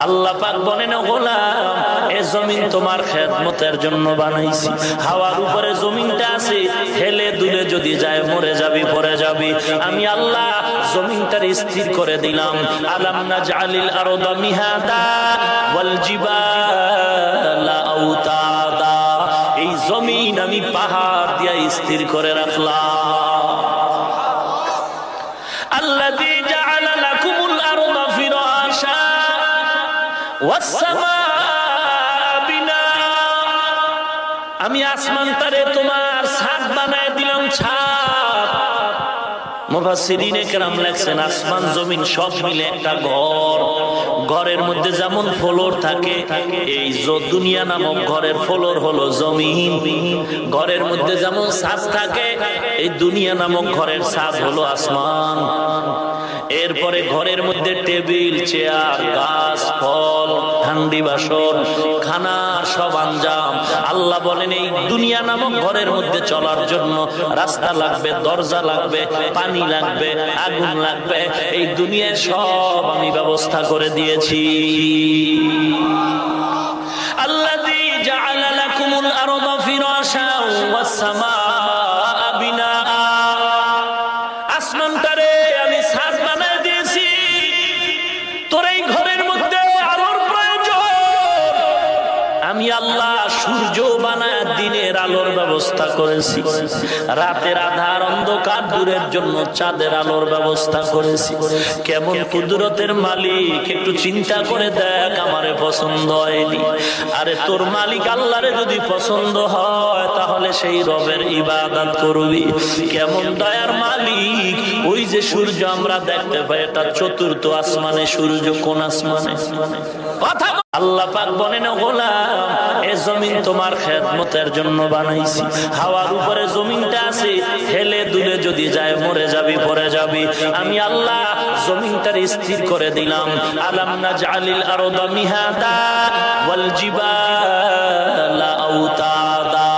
আল্লাহ পাক বলেন, গোলাম, এই জমিন তোমার খেদমতের জন্য বানাইছি। হাওয়ার উপরে জমিনটা আছে, হেলে দুলে যদি যায় মরে যাবি, পড়ে যাবি। আমি আল্লাহ জমিনটার স্থির করে দিলাম। আলাম নাজআলিল আরদা মিহাদা ওয়াল জিবালা আওতাদা। এই জমিন আমি পাহাড় দিয়া স্থির করে রাখলাম। আল্লাযী জাআলা লাকুমুল আরদা ফিরাশা আমি আসমান তারে তোমার ছাদ বানায় দিলাম, ছাদ। মুফাসসিরিনে কেরাম লেখছেন, আসমান জমিন সব মিলে একটা ঘর। ঘরের মধ্যে যেমন ফ্লোর থাকে, এই দুনিয়া নামক ঘরের ফ্লোর হলো জমিন। ঘরের মধ্যে যেমন ছাদ থাকে, এই দুনিয়া নামক ঘরের ছাদ হলো আসমান। এরপরে ঘরের মধ্যে টেবিল, চেয়ার, গাছ, ফল, হান্ডি বাসন, খানার সব আঞ্জাম। আল্লাহ বলেন, এই দুনিয়া নামক ঘরের মধ্যে চলার জন্য রাস্তা লাগবে, দরজা লাগবে, পানি লাগবে, আগুন লাগবে। এই দুনিয়ার সব আমি ব্যবস্থা করে দিয়েছি। আল্লাযী জাআলা লাকুমুল আরদা ফিরাশা ওয়াস সামাআ বিনাআ। আসমানটারে আমি ছাদ বানায় দিয়েছি। তোর এই ঘরের মধ্যে আলোর প্রয়োজন, আমি আল্লাহ সূর্য বানায় দিনের আলোর ব্যবস্থা করেছি। রাতের আধার অন্ধকার দূরের জন্য চাঁদের আলোর ব্যবস্থা করেছি। কেমন কুদরতের মালিক, একটু চিন্তা করে দেখ। আমারে পছন্দ হয়নি, আরে তোর মালিক আল্লাহরে যদি পছন্দ হয় তাহলে সেই রবের ইবাদত করবি। কেমন দয়ার মালিক। ওই যে সূর্য আমরা দেখতে পাই, এটা চতুর্থ আসমানে সূর্য। কোন আসমানে? কথা আল্লাহ পাক বলেন, গোলাম, এই জমিন তোমার খেদমতের জন্য বানাইছি। হাওয়ার উপরে জমিনটা আছে, হেলে দুলে যদি যায় মরে যাবি, পড়ে যাবি। আমি আল্লাহ জমিনটার স্থির করে দিলাম। আলাম নাজআলিল আরদা মিহাদা ওয়াল জিবালা আওতাদা।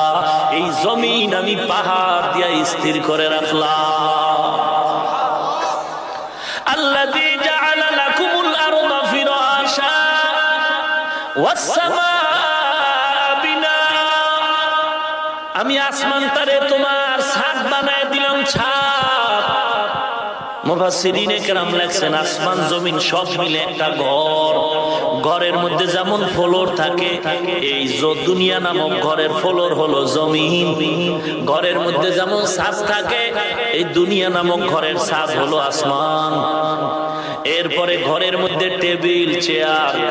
এই জমিন আমি পাহাড় দিয়া স্থির করে রাখলাম। আল্লাযী জাআলা লাকুমুল আরদা ফিরাশা ওয়াস সামাআ বিনাআ। আমি আসমান তারে তোমার ছাদ বানায় দিলাম, ছাদ। মুফাসসিরিনে কেরাম লেখছেন, আসমান জমিন সব মিলে একটা ঘর। ঘরের মধ্যে যেমন ফ্লোর থাকে, এই দুনিয়া নামক ঘরের ফ্লোর হলো জমিন। ঘরের মধ্যে যেমন ছাদ থাকে, এই দুনিয়া নামক ঘরের ছাদ হলো আসমান। এরপরে ঘরের মধ্যে টেবিল, চেয়ার,